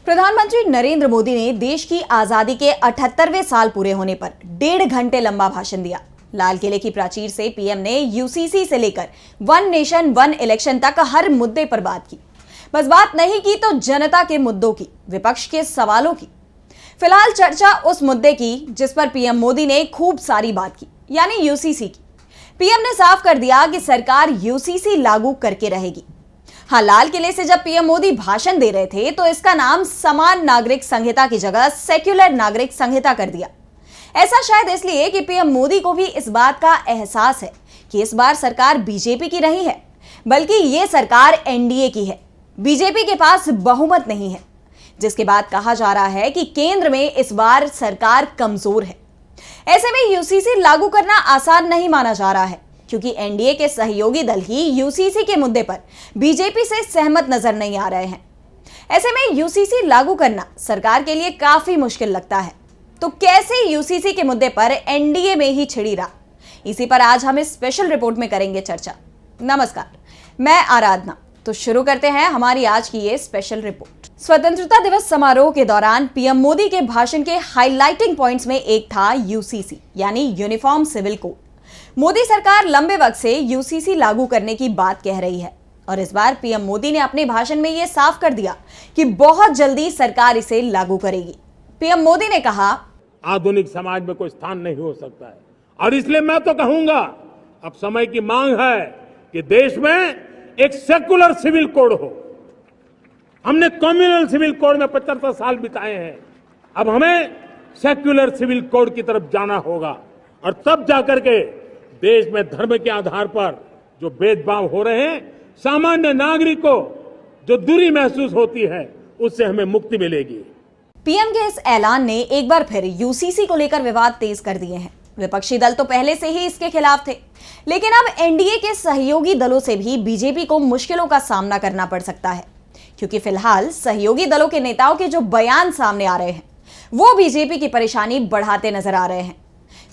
प्रधानमंत्री नरेंद्र मोदी ने देश की आजादी के 78वें साल पूरे होने पर 1.5 घंटे लंबा भाषण दिया। लाल किले की प्राचीर से पीएम ने यूसीसी से लेकर वन नेशन वन इलेक्शन तक हर मुद्दे पर बात की। बस बात नहीं की तो जनता के मुद्दों की, विपक्ष के सवालों की। फिलहाल चर्चा उस मुद्दे की जिस पर पीएम मोदी ने खूब सारी बात की, यानी यूसीसी की। पीएम ने साफ कर दिया कि सरकार यूसीसी लागू करके रहेगी। हाँ, लाल किले से जब पीएम मोदी भाषण दे रहे थे तो इसका नाम समान नागरिक संहिता की जगह सेक्युलर नागरिक संहिता कर दिया। ऐसा शायद इसलिए कि पीएम मोदी को भी इस बात का एहसास है कि इस बार सरकार बीजेपी की नहीं है, बल्कि ये सरकार एनडीए की है। बीजेपी के पास बहुमत नहीं है, जिसके बाद कहा जा रहा है कि केंद्र में इस बार सरकार कमजोर है। ऐसे में यूसीसी लागू करना आसान नहीं माना जा रहा है, क्योंकि एनडीए के सहयोगी दल ही यूसीसी के मुद्दे पर बीजेपी से सहमत नजर नहीं आ रहे हैं। ऐसे में यूसीसी लागू करना सरकार के लिए काफी मुश्किल लगता है। तो कैसे यूसीसी के मुद्दे पर एनडीए में ही छिड़ी रहा, इसी पर आज हम इस स्पेशल रिपोर्ट में करेंगे चर्चा। नमस्कार, मैं आराधना। तो शुरू करते हैं हमारी आज की ये स्पेशल रिपोर्ट। स्वतंत्रता दिवस समारोह के दौरान पीएम मोदी के भाषण के हाईलाइटिंग पॉइंट्स में एक था यूसीसी, यानी यूनिफॉर्म सिविल कोड। मोदी सरकार लंबे वक्त से यूसीसी लागू करने की बात कह रही है और इस बार पीएम मोदी ने अपने भाषण में यह साफ कर दिया कि बहुत जल्दी सरकार इसे लागू करेगी। पीएम मोदी ने कहा, आधुनिक समाज में कोई स्थान नहीं हो सकता है और इसलिए मैं तो कहूंगा अब समय की मांग है कि देश में एक सेकुलर सिविल कोड हो। हमने कम्युनल सिविल कोड में 75 साल बिताए हैं, अब हमें सेक्युलर सिविल कोड की तरफ जाना होगा और तब जाकर के देश में धर्म के आधार पर जो भेदभाव हो रहे हैं, सामान्य नागरिक को जो दूरी महसूस होती है, उससे हमें मुक्ति मिलेगी। पीएम के इस ऐलान ने एक बार फिर यूसीसी को लेकर विवाद तेज कर दिए हैं। विपक्षी दल तो पहले से ही इसके खिलाफ थे, लेकिन अब एनडीए के सहयोगी दलों से भी बीजेपी को मुश्किलों का सामना करना पड़ सकता है, क्योंकि फिलहाल सहयोगी दलों के नेताओं के जो बयान सामने आ रहे हैं वो बीजेपी की परेशानी बढ़ाते नजर आ रहे हैं।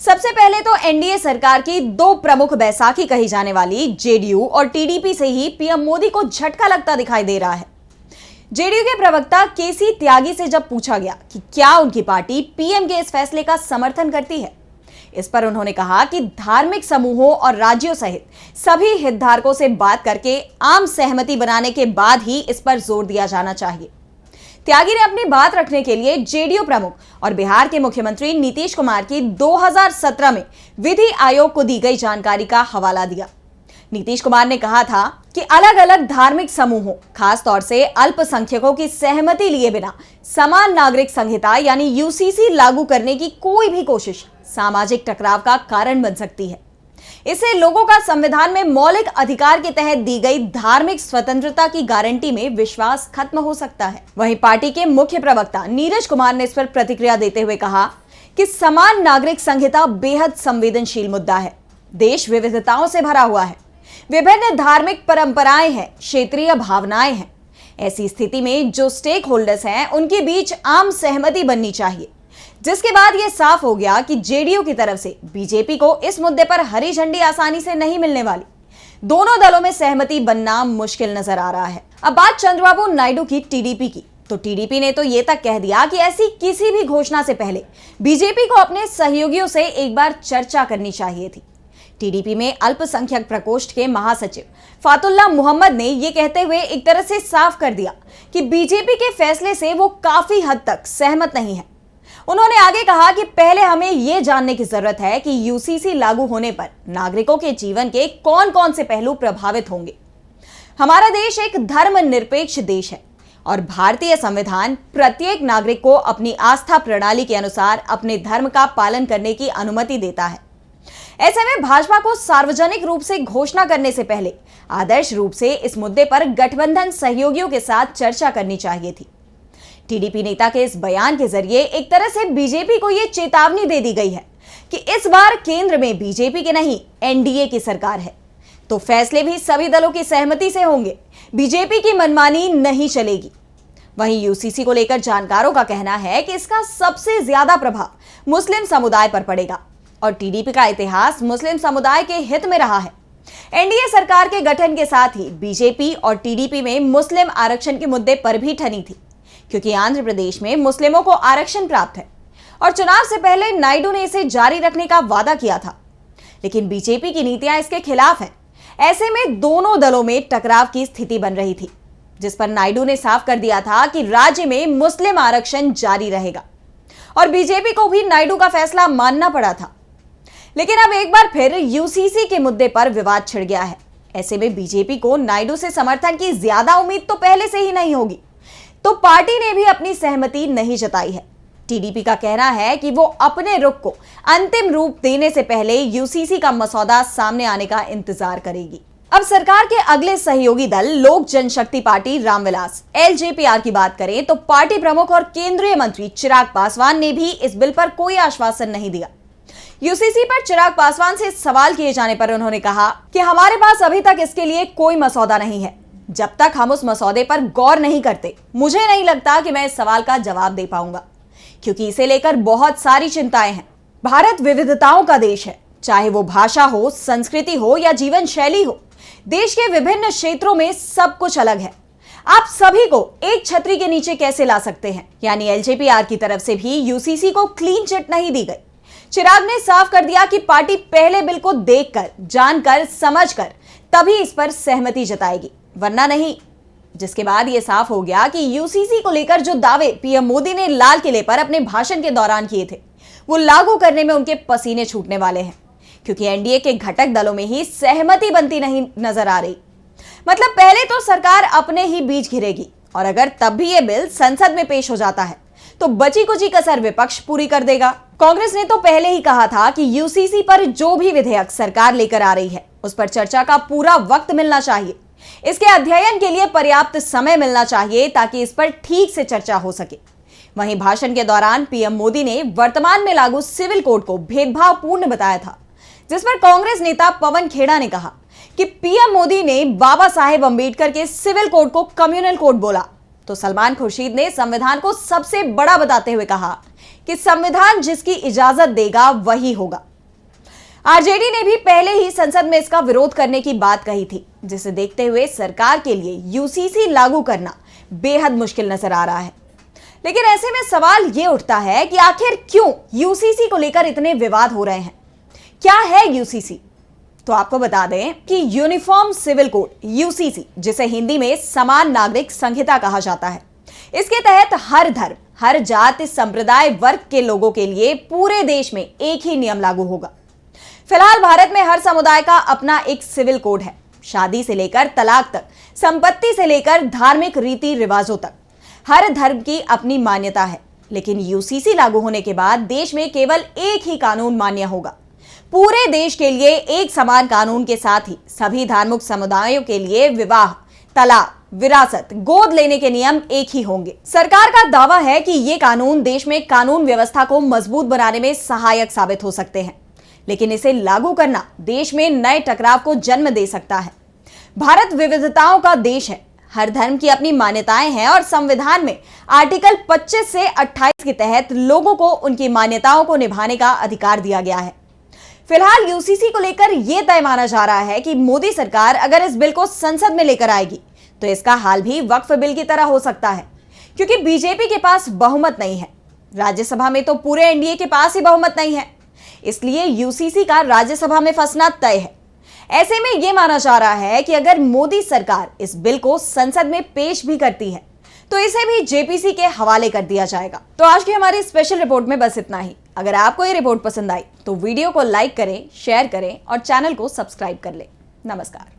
सबसे पहले तो एनडीए सरकार की दो प्रमुख बैसाखी कही जाने वाली जेडीयू और टीडीपी से ही पीएम मोदी को झटका लगता दिखाई दे रहा है। जेडीयू के प्रवक्ता केसी त्यागी से जब पूछा गया कि क्या उनकी पार्टी पीएम के इस फैसले का समर्थन करती है, इस पर उन्होंने कहा कि धार्मिक समूहों और राज्यों सहित सभी हितधारकों से बात करके आम सहमति बनाने के बाद ही इस पर जोर दिया जाना चाहिए। त्यागी ने अपनी बात रखने के लिए जेडीयू प्रमुख और बिहार के मुख्यमंत्री नीतीश कुमार की 2017 में विधि आयोग को दी गई जानकारी का हवाला दिया। नीतीश कुमार ने कहा था कि अलग अलग धार्मिक समूहों, खास तौर से अल्पसंख्यकों की सहमति लिए बिना समान नागरिक संहिता यानी यूसीसी लागू करने की कोई भी कोशिश सामाजिक टकराव का कारण बन सकती है। इससे लोगों का संविधान में मौलिक अधिकार के तहत दी गई धार्मिक स्वतंत्रता की गारंटी में विश्वास खत्म हो सकता है। वहीं पार्टी के मुख्य प्रवक्ता नीरज कुमार ने इस पर प्रतिक्रिया देते हुए कहा कि समान नागरिक संहिता बेहद संवेदनशील मुद्दा है। देश विविधताओं से भरा हुआ है, विभिन्न धार्मिक परंपराएं हैं, क्षेत्रीय भावनाएं हैं। ऐसी स्थिति में जो स्टेक होल्डर्स हैं उनके बीच आम सहमति बननी चाहिए, जिसके बाद यह साफ हो गया कि जेडीयू की तरफ से बीजेपी को इस मुद्दे पर हरी झंडी आसानी से नहीं मिलने वाली। दोनों दलों में सहमति बनना मुश्किल नजर आ रहा है। अब बात चंद्रबाबू नायडू की टीडीपी की, तो टीडीपी ने तो यह तक कह दिया कि ऐसी किसी भी घोषणा से पहले बीजेपी को अपने सहयोगियों से एक बार चर्चा करनी चाहिए थी। टीडीपी में अल्पसंख्यक प्रकोष्ठ के महासचिव फातुल्ला मोहम्मद ने यह कहते हुए एक तरह से साफ कर दिया कि बीजेपी के फैसले से वो काफी हद तक सहमत नहीं है। उन्होंने आगे कहा कि पहले हमें यह जानने की जरूरत है कि यूसीसी लागू होने पर नागरिकों के जीवन के कौन कौन से पहलू प्रभावित होंगे। हमारा देश एक धर्मनिरपेक्ष देश है और भारतीय संविधान प्रत्येक नागरिक को अपनी आस्था प्रणाली के अनुसार अपने धर्म का पालन करने की अनुमति देता है। ऐसे में भाजपा को सार्वजनिक रूप से घोषणा करने से पहले आदर्श रूप से इस मुद्दे पर गठबंधन सहयोगियों के साथ चर्चा करनी चाहिए थी। टीडीपी नेता के इस बयान के जरिए एक तरह से बीजेपी को यह चेतावनी दे दी गई है कि इस बार केंद्र में बीजेपी के नहीं एनडीए की सरकार है, तो फैसले भी सभी दलों की सहमति से होंगे, बीजेपी की मनमानी नहीं चलेगी। वहीं यूसीसी को लेकर जानकारों का कहना है कि इसका सबसे ज्यादा प्रभाव मुस्लिम समुदाय पर पड़ेगा और टीडीपी का इतिहास मुस्लिम समुदाय के हित में रहा है। एनडीए सरकार के गठन के साथ ही बीजेपी और टीडीपी में मुस्लिम आरक्षण के मुद्दे पर भी ठनी थी, क्योंकि आंध्र प्रदेश में मुस्लिमों को आरक्षण प्राप्त है और चुनाव से पहले नायडू ने इसे जारी रखने का वादा किया था। लेकिन बीजेपी की नीतियां इसके खिलाफ हैं। ऐसे में दोनों दलों में टकराव की स्थिति बन रही थी, जिस पर नायडू ने साफ कर दिया था कि राज्य में मुस्लिम आरक्षण जारी रहेगा और बीजेपी को भी नायडू का फैसला मानना पड़ा था। लेकिन अब एक बार फिर यूसीसी के मुद्दे पर विवाद छिड़ गया है। ऐसे में बीजेपी को नायडू से समर्थन की ज्यादा उम्मीद तो पहले से ही नहीं होगी, तो पार्टी ने भी अपनी सहमति नहीं जताई है। टीडीपी का कहना है कि वो अपने रुख को अंतिम रूप देने से पहले यूसीसी का मसौदा सामने आने का इंतजार करेगी। अब सरकार के अगले सहयोगी दल लोक जनशक्ति पार्टी रामविलास एलजेपीआर की बात करें तो पार्टी प्रमुख और केंद्रीय मंत्री चिराग पासवान ने भी इस बिल पर कोई आश्वासन नहीं दिया। यूसीसी पर चिराग पासवान से सवाल किए जाने पर उन्होंने कहा कि हमारे पास अभी तक इसके लिए कोई मसौदा नहीं है। जब तक हम उस मसौदे पर गौर नहीं करते, मुझे नहीं लगता कि मैं इस सवाल का जवाब दे पाऊंगा, क्योंकि इसे लेकर बहुत सारी चिंताएं हैं। भारत विविधताओं का देश है, चाहे वो भाषा हो, संस्कृति हो या जीवन शैली हो। देश के विभिन्न क्षेत्रों में सब कुछ अलग है। आप सभी को एक छतरी के नीचे कैसे ला सकते हैं? यानी एलजेपीआर की तरफ से भी यूसीसी को क्लीन चिट नहीं दी गई। चिराग ने साफ कर दिया कि पार्टी पहले बिल को देखकर, जानकर, समझकर तभी इस पर सहमति जताएगी, वरना नहीं। जिसके बाद यह साफ हो गया कि यूसीसी को लेकर जो दावे पीएम मोदी ने लाल किले पर अपने भाषण के दौरान किए थे, वो लागू करने में उनके पसीने छूटने वाले हैं, क्योंकि एनडीए के घटक दलों में ही सहमति बनती नहीं नजर आ रही। मतलब पहले तो सरकार अपने ही बीच घिरेगी और अगर तब भी यह बिल संसद में पेश हो जाता है तो बची कुची कसर विपक्ष पूरी कर देगा। कांग्रेस ने तो पहले ही कहा था कि यूसीसी पर जो भी विधेयक सरकार लेकर आ रही है उस पर चर्चा का पूरा वक्त मिलना चाहिए। इसके अध्ययन के लिए पर्याप्त समय मिलना चाहिए ताकि इस पर ठीक से चर्चा हो सके। वहीं भाषण के दौरान पीएम मोदी ने वर्तमान में लागू सिविल कोड को भेदभावपूर्ण बताया था, जिस पर कांग्रेस नेता पवन खेड़ा ने कहा कि पीएम मोदी ने बाबा साहेब अंबेडकर के सिविल कोड को कम्युनल कोड बोला, तो सलमान खुर्शीद ने संविधान को सबसे बड़ा बताते हुए कहा कि संविधान जिसकी इजाजत देगा वही होगा। आरजेडी ने भी पहले ही संसद में इसका विरोध करने की बात कही थी, जिसे देखते हुए सरकार के लिए यूसीसी लागू करना बेहद मुश्किल नजर आ रहा है। लेकिन ऐसे में सवाल यह उठता है कि आखिर क्यों यूसीसी को लेकर इतने विवाद हो रहे हैं? क्या है यूसीसी? तो आपको बता दें कि यूनिफॉर्म सिविल कोड यूसीसी, जिसे हिंदी में समान नागरिक संहिता कहा जाता है, इसके तहत हर धर्म, हर जाति, संप्रदाय, वर्ग के लोगों के लिए पूरे देश में एक ही नियम लागू होगा। फिलहाल भारत में हर समुदाय का अपना एक सिविल कोड है। शादी से लेकर तलाक तक, संपत्ति से लेकर धार्मिक रीति रिवाजों तक, हर धर्म की अपनी मान्यता है। लेकिन यूसीसी लागू होने के बाद देश में केवल एक ही कानून मान्य होगा। पूरे देश के लिए एक समान कानून के साथ ही सभी धार्मिक समुदायों के लिए विवाह, तलाक, विरासत, गोद लेने के नियम एक ही होंगे। सरकार का दावा है कि ये कानून देश में कानून व्यवस्था को मजबूत बनाने में सहायक साबित हो सकते हैं, लेकिन इसे लागू करना देश में नए टकराव को जन्म दे सकता है। भारत विविधताओं का देश है, हर धर्म की अपनी मान्यताएं हैं और संविधान में आर्टिकल 25 से 28 के तहत लोगों को उनकी मान्यताओं को निभाने का अधिकार दिया गया है। फिलहाल यूसीसी को लेकर यह तय माना जा रहा है कि मोदी सरकार अगर इस बिल को संसद में लेकर आएगी तो इसका हाल भी वक्फ बिल की तरह हो सकता है, क्योंकि बीजेपी के पास बहुमत नहीं है। राज्यसभा में तो पूरे एनडीए के पास ही बहुमत नहीं है, इसलिए यूसीसी का राज्यसभा में फंसना तय है। ऐसे में यह माना जा रहा है कि अगर मोदी सरकार इस बिल को संसद में पेश भी करती है तो इसे भी जेपीसी के हवाले कर दिया जाएगा। तो आज की हमारी स्पेशल रिपोर्ट में बस इतना ही। अगर आपको ये रिपोर्ट पसंद आई तो वीडियो को लाइक करें, शेयर करें और चैनल को सब्सक्राइब कर लें। नमस्कार।